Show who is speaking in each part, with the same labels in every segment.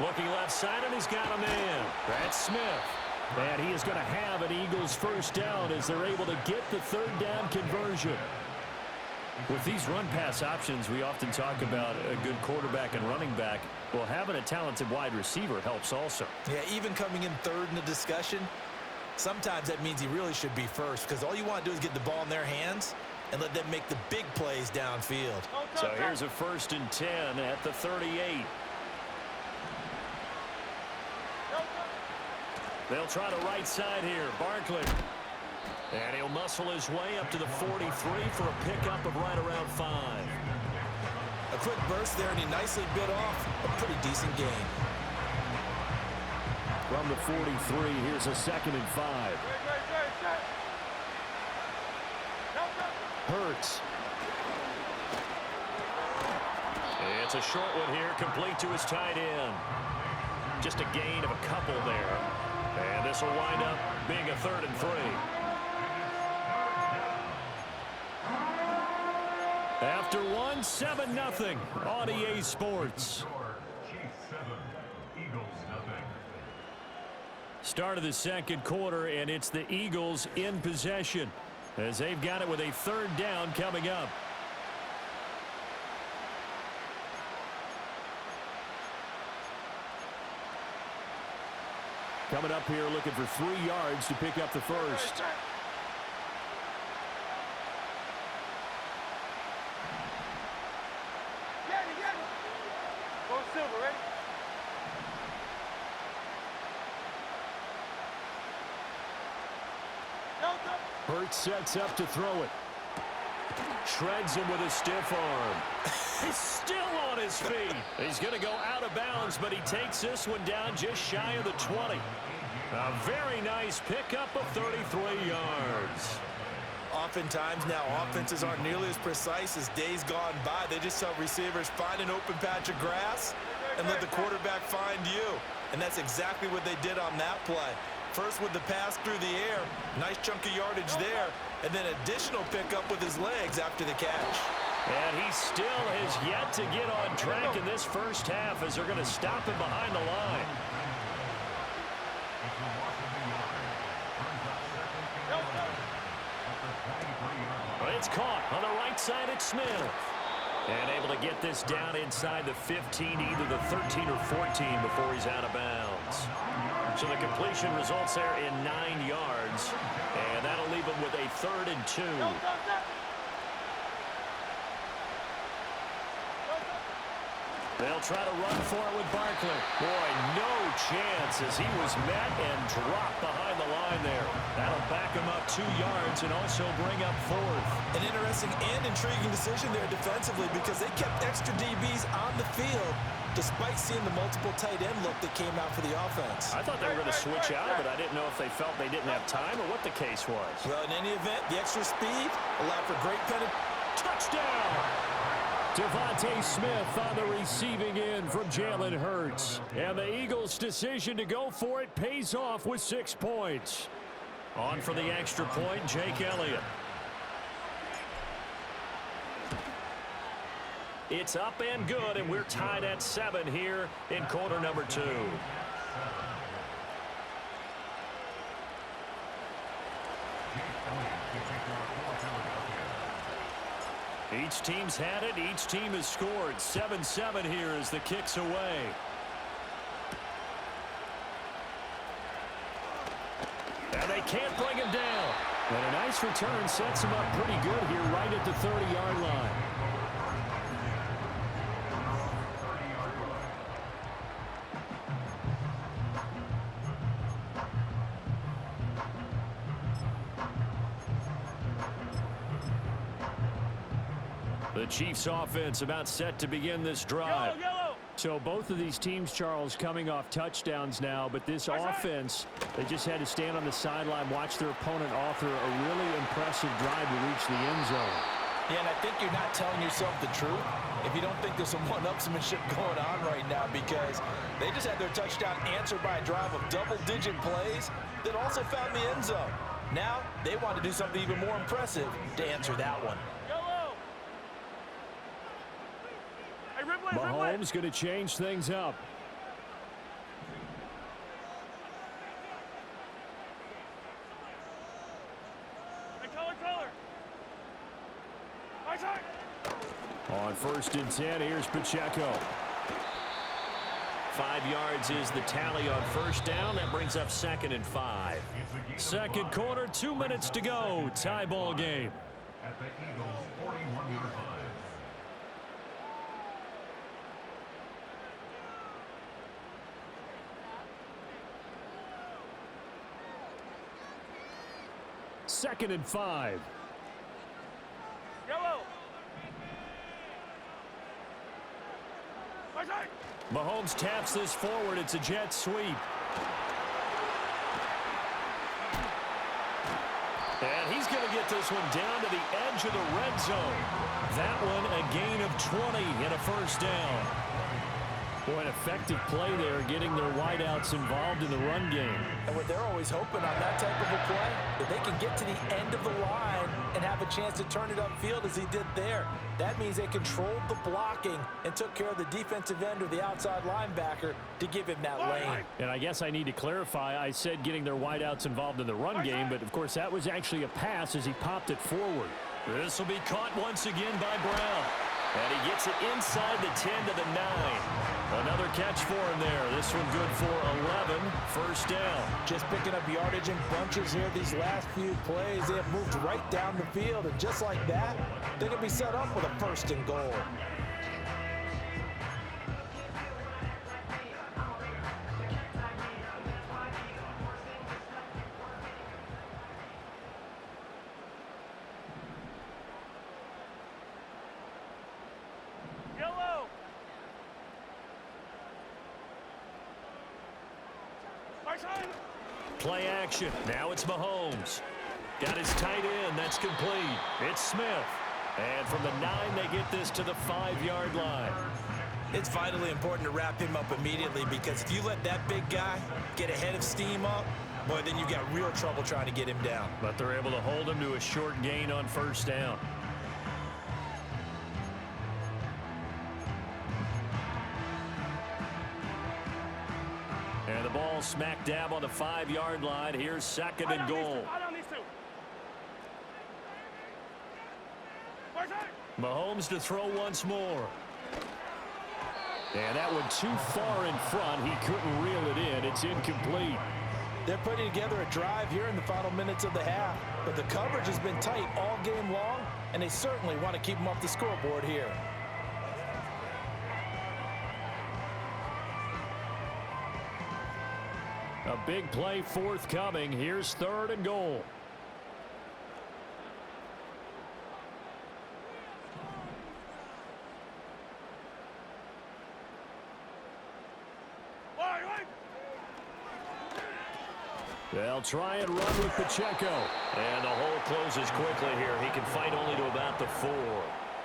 Speaker 1: Looking left side, and he's got a man. That's Smith. And he is going to have an Eagles first down as they're able to get the third down conversion. With these run-pass options, we often talk about a good quarterback and running back. Well, having a talented wide receiver helps also.
Speaker 2: Yeah, even coming in third in the discussion, sometimes that means he really should be first because all you want to do is get the ball in their hands and let them make the big plays downfield.
Speaker 1: So here's a 1st and 10 at the 38. They'll try the right side here. Barkley. And he'll muscle his way up to the 43 for a pickup of right around 5.
Speaker 2: A quick burst there, and he nicely bit off a pretty decent gain.
Speaker 1: From the 43, here's a 2nd and 5. Hurts. It's a short one here, complete to his tight end. Just a gain of a couple there. And this will wind up being a 3rd and 3. After one, 7-0 on EA Sports. Start of the second quarter, and it's the Eagles in possession as they've got it with a 3rd down coming up. Coming up here looking for 3 yards to pick up the first.
Speaker 3: Go Silver, ready?
Speaker 1: Hurts sets up to throw it. Shreds him with a stiff arm. He's still on his feet. He's going to go out of bounds, but he takes this one down just shy of the 20. A very nice pickup of 33 yards.
Speaker 2: Oftentimes now offenses aren't nearly as precise as days gone by. They just tell receivers, find an open patch of grass and let the quarterback find you. And that's exactly what they did on that play. First with the pass through the air, nice chunk of yardage there, and then additional pickup with his legs after the catch.
Speaker 1: And he still has yet to get on track in this first half as they're going to stop him behind the line. It's caught on the right side at Smith. And able to get this down inside the 15, either the 13 or 14 before he's out of bounds. So the completion results there in 9 yards. And that'll leave him with a 3rd and 2. They'll try to run for it with Barkley. Boy, no chance as he was met and dropped behind the line there. That'll back him up 2 yards and also bring up 4th.
Speaker 2: An interesting and intriguing decision there defensively because they kept extra DBs on the field despite seeing the multiple tight end look that came out for the offense.
Speaker 1: I thought they were going to switch out of it. I didn't know if they felt they didn't have time or what the case was.
Speaker 2: Well, in any event, the extra speed allowed for great penetration.
Speaker 1: Touchdown! Devontae Smith on the receiving end from Jalen Hurts. And the Eagles' decision to go for it pays off with 6 points. On for the extra point, Jake Elliott. It's up and good, and we're tied at 7 here in quarter number 2. Each team's had it. Each team has scored. 7-7 here as the kick's away. And they can't bring him down. And a nice return sets him up pretty good here right at the 30-yard line. The Chiefs offense about set to begin this drive. So both of these teams, Charles, coming off touchdowns now, but this offense, they just had to stand on the sideline, watch their opponent author a really impressive drive to reach the end zone.
Speaker 2: Yeah, and I think you're not telling yourself the truth if you don't think there's some one-upsmanship going on right now because they just had their touchdown answered by a drive of double-digit plays that also found the end zone. Now they want to do something even more impressive to answer that one.
Speaker 1: Mahomes going to change things up. 1st and 10. Here's Pacheco. 5 yards is the tally on 1st down. That brings up 2nd and 5. Second quarter, 2 minutes to go. Tie ball game.
Speaker 3: At the Eagles' 41-yard line.
Speaker 1: Second and 5.
Speaker 4: Yellow.
Speaker 1: Mahomes taps this forward. It's a jet sweep. And he's going to get this one down to the edge of the red zone. That one a gain of 20 and a 1st down. Boy, an effective play there, getting their wideouts involved in the run game.
Speaker 2: And what they're always hoping on that type of a play, that they can get to the end of the line and have a chance to turn it upfield as he did there. That means they controlled the blocking and took care of the defensive end or the outside linebacker to give him that lane.
Speaker 1: And I guess I need to clarify, I said getting their wideouts involved in the run game, but of course that was actually a pass as he popped it forward. This will be caught once again by Brown. And he gets it inside the 10 to the 9. Another catch for him there. This one good for 11. 1st down.
Speaker 2: Just picking up yardage in bunches here these last few plays. They have moved right down the field, and just like that, they're going to be set up with a 1st and goal.
Speaker 1: Play action. Now it's Mahomes. Got his tight end. That's complete. It's Smith. And from the 9, they get this to the 5-yard line.
Speaker 2: It's vitally important to wrap him up immediately, because if you let that big guy get ahead of steam up, boy, then you got real trouble trying to get him down.
Speaker 1: But they're able to hold him to a short gain on 1st down. And the ball smack dab on the 5-yard line. Here's 2nd and goal. Mahomes to throw once more. And that one too far in front. He couldn't reel it in. It's incomplete.
Speaker 2: They're putting together a drive here in the final minutes of the half, but the coverage has been tight all game long, and they certainly want to keep them off the scoreboard here.
Speaker 1: A big play forthcoming. Here's 3rd and goal. They'll try and run with Pacheco. And the hole closes quickly here. He can fight only to about the 4.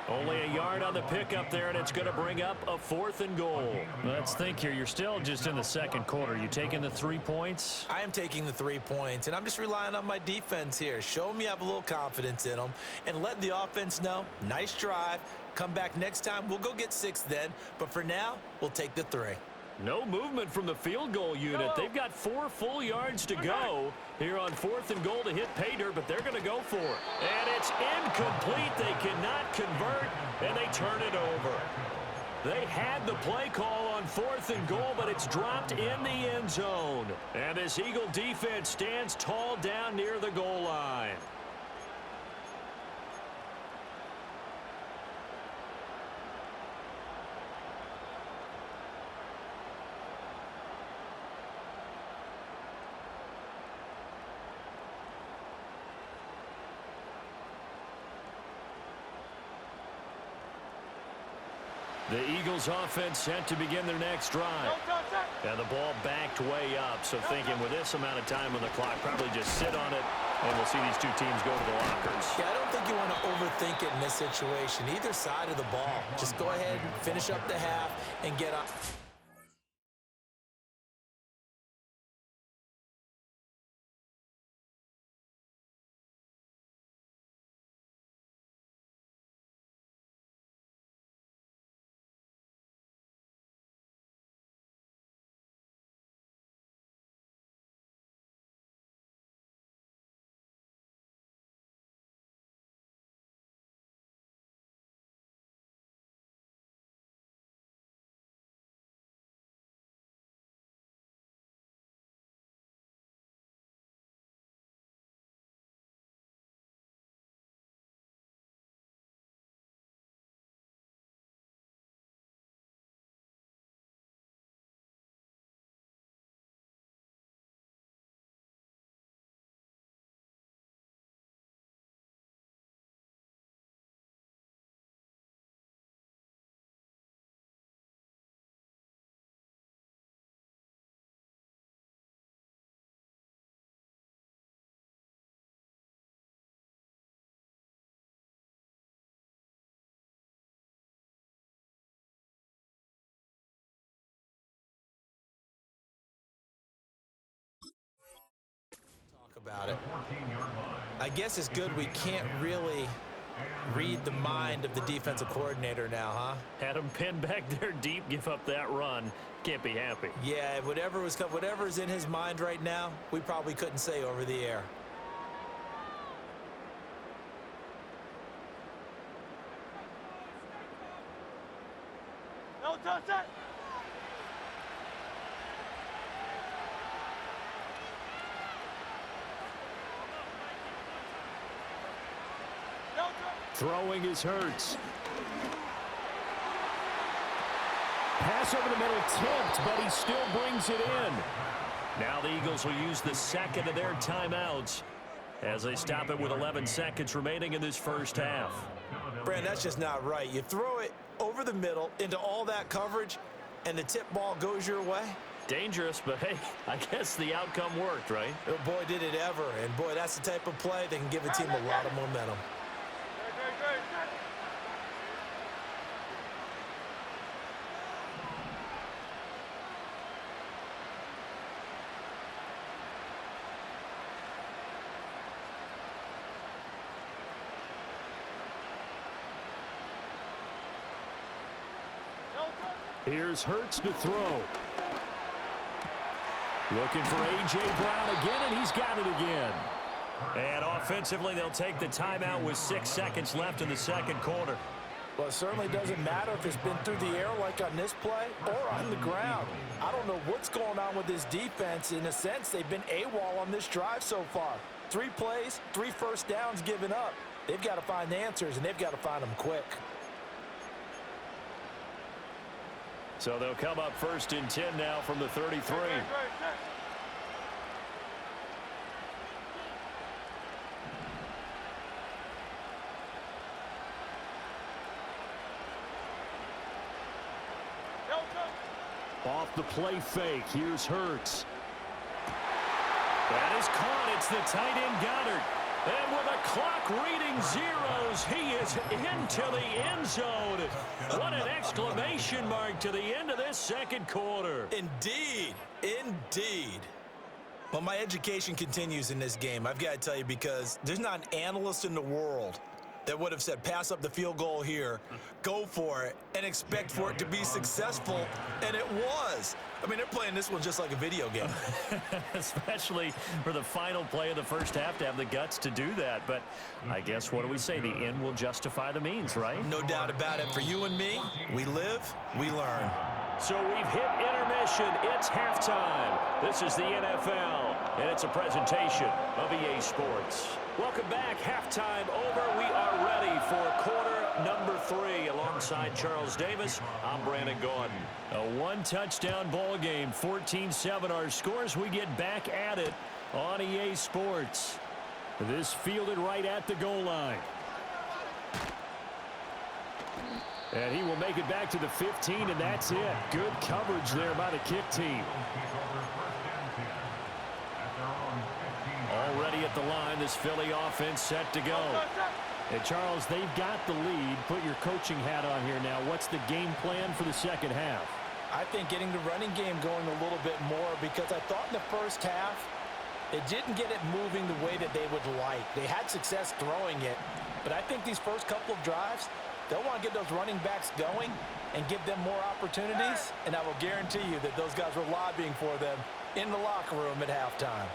Speaker 1: Only a yard on the pickup there, and it's going to bring up a 4th and goal. Let's think here. You're still just in the second quarter. You taking the 3 points?
Speaker 2: I am taking the 3 points, and I'm just relying on my defense here. Show them you have a little confidence in them, and let the offense know, nice drive. Come back next time. We'll go get 6 then, but for now, we'll take the 3.
Speaker 1: No movement from the field goal unit. They've got 4 full yards to go here on 4th and goal to hit pay dirt, but they're going to go for it. And it's incomplete. They cannot convert, and they turn it over. They had the play call on 4th and goal, but it's dropped in the end zone. And this Eagle defense stands tall down near the goal line. The Eagles offense set to begin their next drive. And the ball backed way up. So thinking with this amount of time on the clock, probably just sit on it, and we'll see these two teams go to the lockers.
Speaker 2: Yeah, I don't think you want to overthink it in this situation. Either side of the ball. Just go ahead and finish up the half and get up. about it. I guess it's good we can't really read the mind of the defensive coordinator now, huh?
Speaker 1: Had him pinned back there deep, give up that run. Can't be happy.
Speaker 2: Yeah, whatever's in his mind right now, we probably couldn't say over the air.
Speaker 4: No touch it.
Speaker 1: Throwing is Hurts. Pass over the middle, tipped, but he still brings it in. Now the Eagles will use the second of their timeouts as they stop it with 11 seconds remaining in this first half.
Speaker 2: Brand, that's just not right. You throw it over the middle into all that coverage, and the tip ball goes your way.
Speaker 1: Dangerous, but hey, I guess the outcome worked, right?
Speaker 2: Oh, boy, did it ever. And, boy, that's the type of play that can give a team a lot of momentum.
Speaker 1: Here's Hurts to throw. Looking for A.J. Brown again, and he's got it again. And offensively, they'll take the timeout with 6 seconds left in the second quarter.
Speaker 2: Well, it certainly doesn't matter if it's been through the air like on this play or on the ground. I don't know what's going on with this defense. In a sense, they've been AWOL on this drive so far. 3 plays, 3 first downs given up. They've got to find the answers, and they've got to find them quick.
Speaker 1: So they'll come up first and 10 now from the 33. Off the play fake, here's Hurts. That is caught. It's the tight end Goddard. And with a clock reading zeros, he is into the end zone. What an exclamation mark to the end of this second quarter.
Speaker 2: Indeed. Indeed. Well, my education continues in this game. I've got to tell you, because there's not an analyst in the world that would have said pass up the field goal here, go for it, and expect for it to be successful, and it was. I mean, they're playing this one just like a video game.
Speaker 1: Especially for the final play of the first half to have the guts to do that. But I guess, what do we say? The end will justify the means, right?
Speaker 2: No doubt about it. For you and me, we live, we learn.
Speaker 1: So we've hit intermission. It's halftime. This is the NFL, and it's a presentation of EA Sports. Welcome back. Halftime over. We are ready for quarter number 3. Alongside Charles Davis, I'm Brandon Gordon. A one-touchdown ball game, 14-7 our scores. We get back at it on EA Sports. This fielded right at the goal line. And he will make it back to the 15, and that's it. Good coverage there by the kick team. Already at the line, this Philly offense set to go. And Charles, they've got the lead. Put your coaching hat on here now. What's the game plan for the second half?
Speaker 5: I think getting the running game going a little bit more, because I thought in the first half it didn't get it moving the way that they would like. They had success throwing it, but I think these first couple of drives, they'll want to get those running backs going and give them more opportunities, and I will guarantee you that those guys were lobbying for them in the locker room at halftime.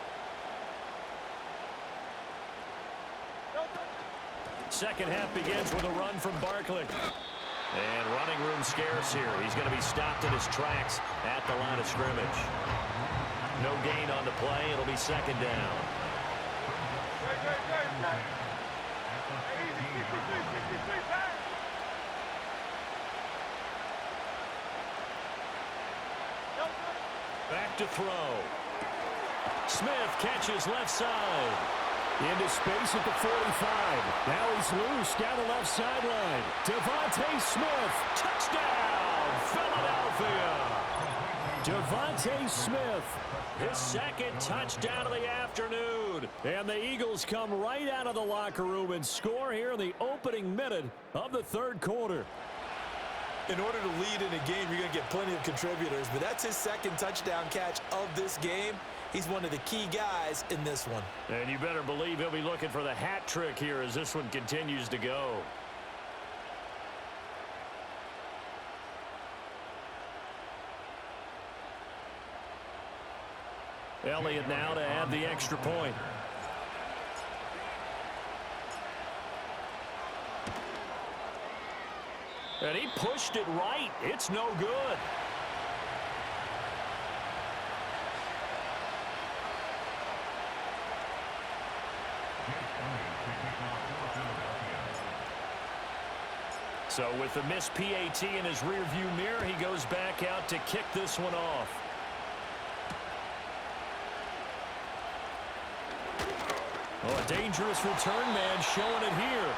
Speaker 1: Second half begins with a run from Barkley. And running room scarce here. He's going to be stopped in his tracks at the line of scrimmage. No gain on the play. It'll be second down. Back to throw. Smith catches left side. Into space at the 45. Now he's loose down the left sideline. Devontae Smith. Touchdown, Philadelphia. Devontae Smith. His second touchdown of the afternoon. And the Eagles come right out of the locker room and score here in the opening minute of the third quarter.
Speaker 2: In order to lead in a game, you're going to get plenty of contributors, but that's his second touchdown catch of this game. He's one of the key guys in this one.
Speaker 1: And you better believe he'll be looking for the hat trick here as this one continues to go. Elliott now to add the extra point. And he pushed it right. It's no good. So with the missed PAT in his rearview mirror, he goes back out to kick this one off. Oh, a dangerous return man showing it here.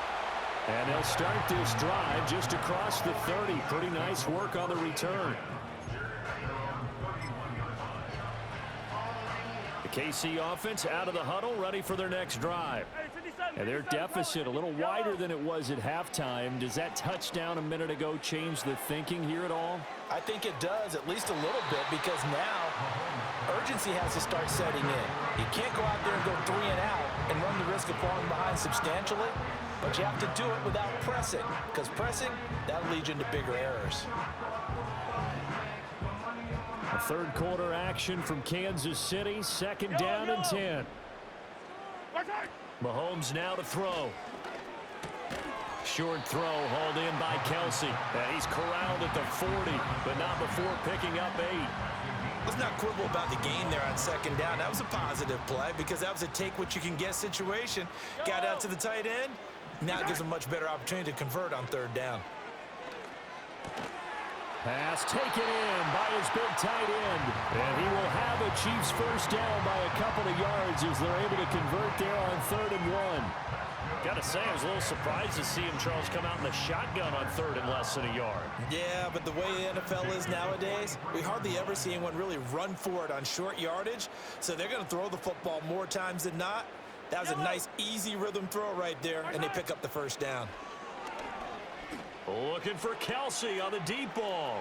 Speaker 1: And they'll start this drive just across the 30. Pretty nice work on the return. The KC offense out of the huddle, ready for their next drive. And their deficit a little wider than it was at halftime. Does that touchdown a minute ago change the thinking here at all?
Speaker 5: I think it does, at least a little bit, because now urgency has to start setting in. You can't go out there and go 3 and out and run the risk of falling behind substantially, but you have to do it without pressing, because pressing, that'll lead you into bigger errors.
Speaker 1: A third quarter action from Kansas City, second down and 10. Mahomes now to throw. Short throw hauled in by Kelsey. And he's corralled at the 40, but not before picking up 8.
Speaker 2: Let's not quibble about the gain there on second down. That was a positive play because that was a take-what-you-can-get situation. Got out to the tight end. Now it gives him a much better opportunity to convert on third down.
Speaker 1: Pass taken in by his big tight end. And he will have a Chiefs first down by a couple of yards as they're able to convert there on 3rd and 1. Got to say, I was a little surprised to see him, Charles, come out in the shotgun on 3rd and less than a yard.
Speaker 2: Yeah, but the way the NFL is nowadays, we hardly ever see anyone really run for it on short yardage. So they're going to throw the football more times than not. That was a nice, easy rhythm throw right there, and they pick up the first down.
Speaker 1: Looking for Kelsey on the deep ball.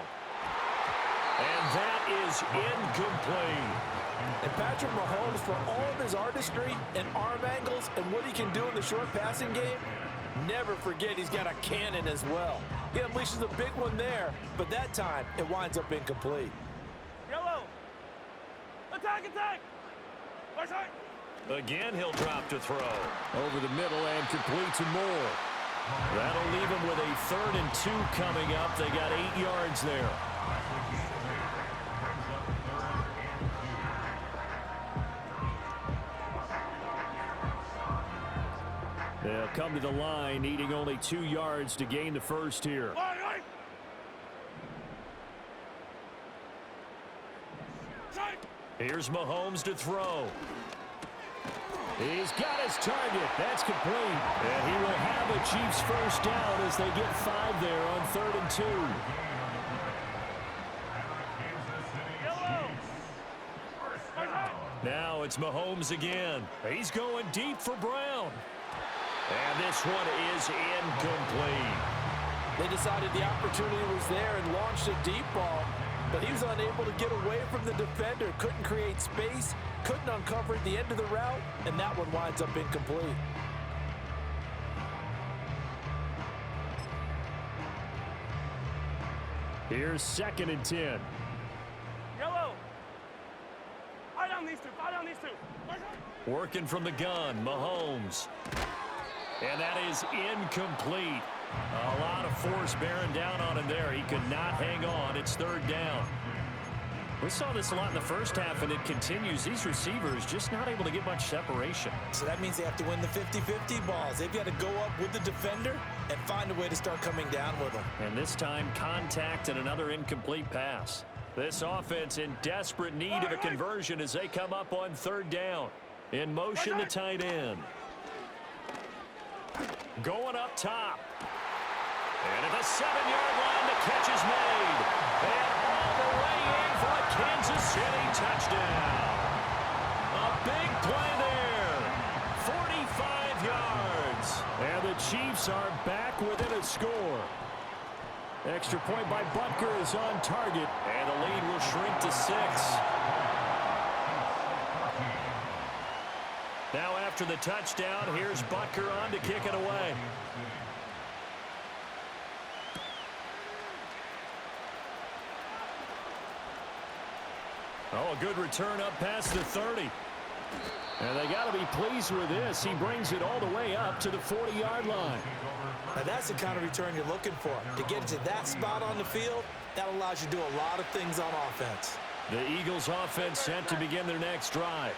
Speaker 1: And that is incomplete.
Speaker 5: And Patrick Mahomes, for all of his artistry and arm angles and what he can do in the short passing game, never forget he's got a cannon as well. He unleashes a big one there, but that time it winds up incomplete.
Speaker 4: Yellow. Attack, attack. Right side.
Speaker 1: Again, he'll drop to throw. Over the middle and complete to Moore. That'll leave him with a 3rd and 2 coming up. They got 8 yards there. They'll come to the line, needing only 2 yards to gain the first here. Here's Mahomes to throw. He's got his target. That's complete. And he will have a Chiefs first down as they get 5 there on 3rd and 2. Now it's Mahomes again. He's going deep for Brown. And this one is incomplete.
Speaker 5: They decided the opportunity was there and launched a deep ball, but he was unable to get away from the defender, couldn't create space, couldn't uncover at the end of the route, and that one winds up incomplete.
Speaker 1: Here's 2nd and 10.
Speaker 4: Yellow. Fire down these two.
Speaker 1: Working from the gun, Mahomes. And that is incomplete. A lot of force bearing down on him there. He could not hang on. It's 3rd down. We saw this a lot in the first half, and it continues. These receivers just not able to get much separation.
Speaker 2: So that means they have to win the 50-50 balls. They've got to go up with the defender and find a way to start coming down with them.
Speaker 1: And this time, contact and another incomplete pass. This offense in desperate need of a conversion as they come up on 3rd down. In motion, the tight end. Going up top. And at the 7-yard line, the catch is made. And all the way in for a Kansas City touchdown. A big play there. 45 yards. And the Chiefs are back within a score. Extra point by Butker is on target, and the lead will shrink to 6. Now after the touchdown, here's Butker on to kick it away. Oh, a good return up past the 30. And they got to be pleased with this. He brings it all the way up to the 40-yard line.
Speaker 2: Now that's the kind of return you're looking for. To get to that spot on the field, that allows you to do a lot of things on offense.
Speaker 1: The Eagles offense set to begin their next drive.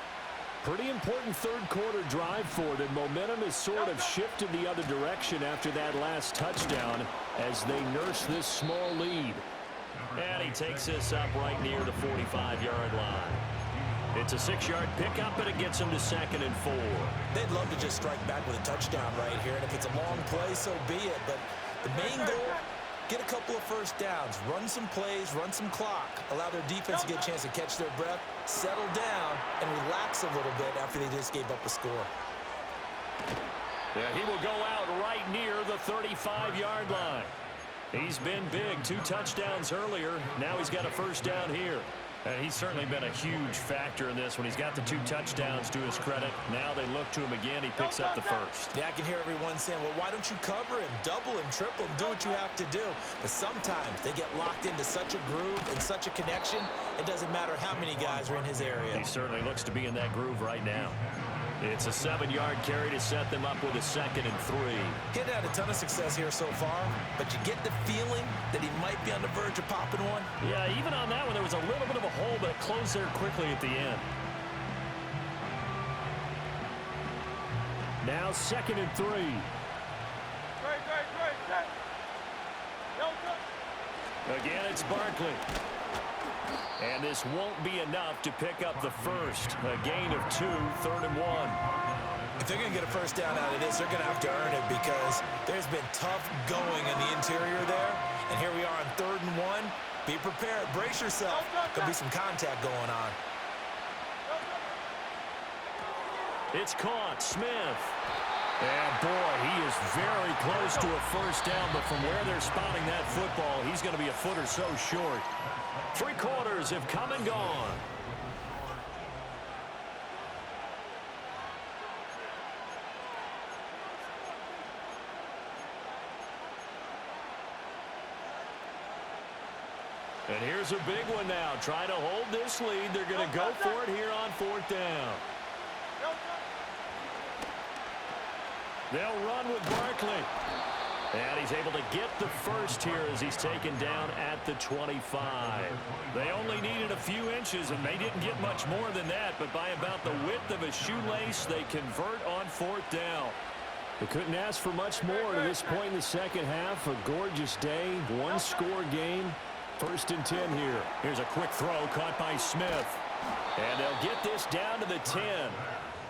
Speaker 1: Pretty important third-quarter drive for them. Momentum has sort of shifted the other direction after that last touchdown as they nurse this small lead. And he takes this up right near the 45-yard line. It's a 6-yard pickup, and it gets him to 2nd and 4.
Speaker 2: They'd love to just strike back with a touchdown right here, and if it's a long play, so be it. But the main goal, get a couple of first downs, run some plays, run some clock, allow their defense to get a chance to catch their breath, settle down, and relax a little bit after they just gave up a score.
Speaker 1: Yeah, he will go out right near the 35-yard line. He's been big, 2 touchdowns earlier. Now he's got a first down here. And he's certainly been a huge factor in this when he's got the 2 touchdowns to his credit. Now they look to him again. He picks up the first.
Speaker 2: Yeah, I can hear everyone saying, well, why don't you cover him, double him, triple him, do what you have to do. But sometimes they get locked into such a groove and such a connection, it doesn't matter how many guys are in his area.
Speaker 1: He certainly looks to be in that groove right now. It's a 7-yard carry to set them up with a 2nd and 3.
Speaker 2: He's had a ton of success here so far, but you get the feeling that he might be on the verge of popping one.
Speaker 1: Yeah, even on that one, there was a little bit of a hole, but it closed there quickly at the end. Now 2nd and 3. Again, it's Barkley. And this won't be enough to pick up the first. A gain of 2, 3rd and 1.
Speaker 2: If they're going to get a first down out of this, they're going to have to earn it because there's been tough going in the interior there. And here we are on 3rd and 1. Be prepared. Brace yourself. Could be some contact going on.
Speaker 1: It's caught. Smith. And, boy, he is very close to a first down, but from where they're spotting that football, he's going to be a foot or so short. 3 quarters have come and gone. And here's a big one now. Trying to hold this lead. They're going to go for it here on 4th down. They'll run with Barkley. And he's able to get the first here as he's taken down at the 25. They only needed a few inches, and they didn't get much more than that. But by about the width of a shoelace, they convert on 4th down. They couldn't ask for much more to this point in the second half. A gorgeous day, 1-score game. 1st and 10 here. Here's a quick throw caught by Smith. And they'll get this down to the 10.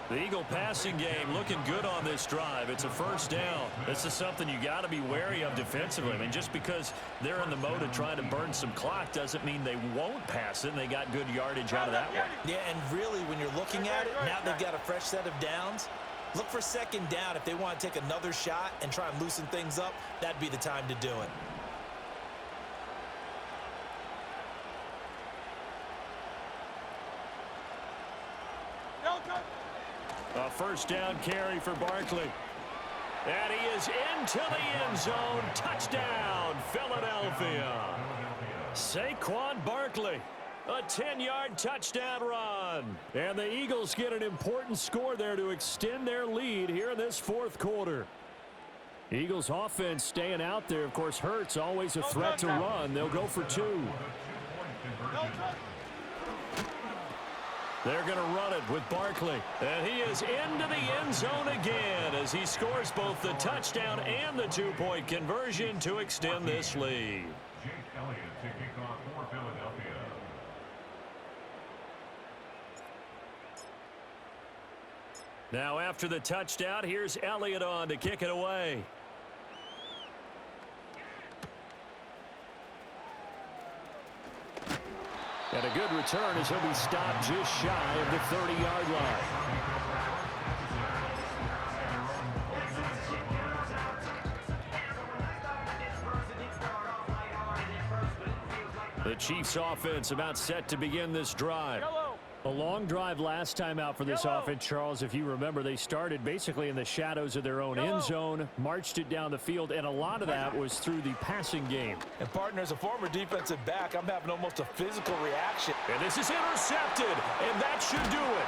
Speaker 1: The Eagle passing game looking good on this drive. It's a first down. This is something you got to be wary of defensively. I mean, just because they're in the mode of trying to burn some clock doesn't mean they won't pass it, and they got good yardage out of that one.
Speaker 2: Yeah, and really, when you're looking at it, now they've got a fresh set of downs. Look for 2nd down. If they want to take another shot and try and loosen things up, that'd be the time to do it.
Speaker 1: A first down carry for Barkley. And he is into the end zone. Touchdown, Philadelphia. Saquon Barkley. A 10-yard touchdown run. And the Eagles get an important score there to extend their lead here in this 4th quarter. Eagles offense staying out there. Of course, Hurts always a threat to run. They'll go for 2. They're going to run it with Barkley. And he is into the end zone again as he scores both the touchdown and the 2-point conversion to extend this lead.
Speaker 3: Jake Elliott to kick off for Philadelphia.
Speaker 1: Now after the touchdown, here's Elliott on to kick it away. And a good return as he'll be stopped just shy of the 30-yard line. Chiefs offense about set to begin this drive.
Speaker 4: Yellow.
Speaker 1: A long drive last time out for this offense, Charles. If you remember, they started basically in the shadows of their own end zone, marched it down the field, and a lot of that was through the passing game.
Speaker 5: And partner, as a former defensive back, I'm having almost a physical reaction.
Speaker 1: And this is intercepted, and that should do it.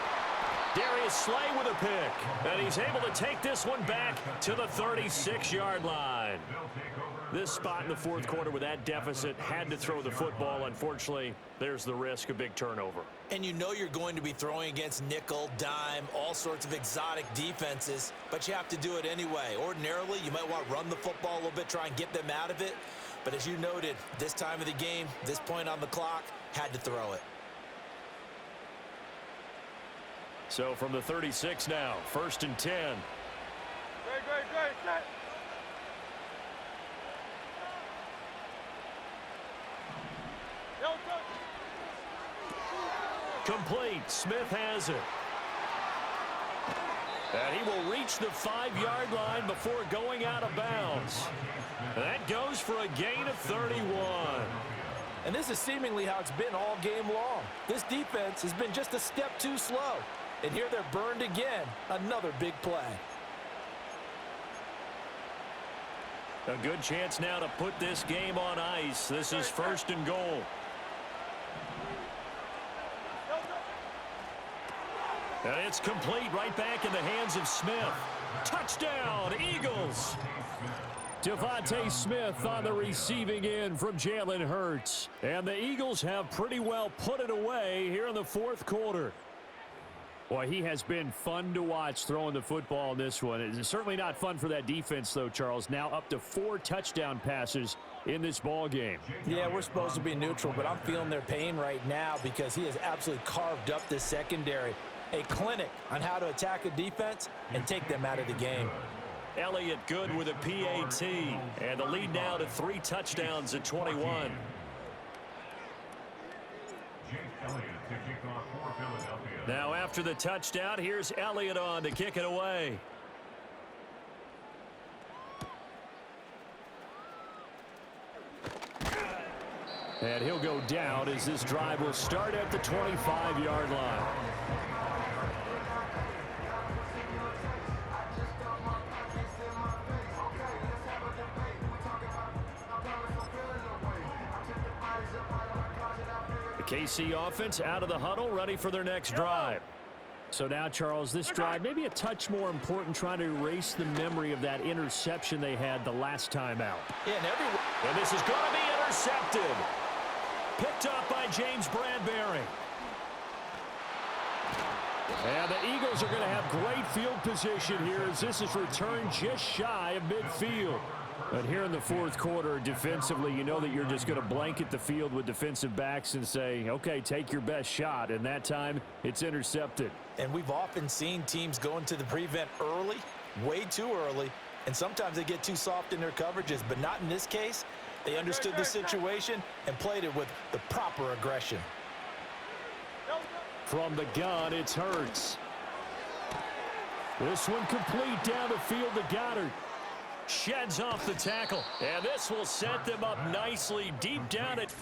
Speaker 1: Darius Slay with a pick, and he's able to take this one back to the 36-yard line. This spot in the fourth quarter with that deficit, had to throw the football. Unfortunately, there's the risk of big turnover.
Speaker 2: And you know you're going to be throwing against nickel, dime, all sorts of exotic defenses, but you have to do it anyway. Ordinarily, you might want to run the football a little bit, try and get them out of it. But as you noted, this time of the game, this point on the clock, had to throw it.
Speaker 1: So from the 36 now, 1st and 10.
Speaker 4: Great, set. Yellow touch.
Speaker 1: Complete. Smith has it. And he will reach the 5-yard line before going out of bounds. That goes for a gain of 31.
Speaker 5: And this is seemingly how it's been all game long. This defense has been just a step too slow. And here they're burned again. Another big play.
Speaker 1: A good chance now to put this game on ice. This is 1st and goal. And it's complete, right back in the hands of Smith. Touchdown, Eagles! Devontae Smith on the receiving end from Jalen Hurts. And the Eagles have pretty well put it away here in the fourth quarter. Boy, he has been fun to watch throwing the football in this one. It's certainly not fun for that defense, though, Charles. Now up to 4 touchdown passes in this ball game.
Speaker 5: Yeah, we're supposed to be neutral, but I'm feeling their pain right now because he has absolutely carved up this secondary. A clinic on how to attack a defense and take them out of the game.
Speaker 1: Elliott good with a PAT. And the lead now to 3 touchdowns at 21. Now after the touchdown, here's Elliott on to kick it away. And he'll go down as this drive will start at the 25-yard line. The KC offense out of the huddle, ready for their next drive. So now, Charles, this drive maybe a touch more important, trying to erase the memory of that interception they had the last time out.
Speaker 5: Yeah,
Speaker 1: and this is going to be intercepted. Picked up by James Bradbury. And the Eagles are going to have great field position here as this is returned just shy of midfield. But here in the fourth quarter, defensively, you know that you're just going to blanket the field with defensive backs and say, okay, take your best shot. And that time, it's intercepted.
Speaker 5: And we've often seen teams go into the prevent early, way too early, and sometimes they get too soft in their coverages, but not in this case. They understood the situation and played it with the proper aggression.
Speaker 1: From the gun, it's Hurts. This one complete down the field to Goddard. Sheds off the tackle. And this will set them up nicely deep down at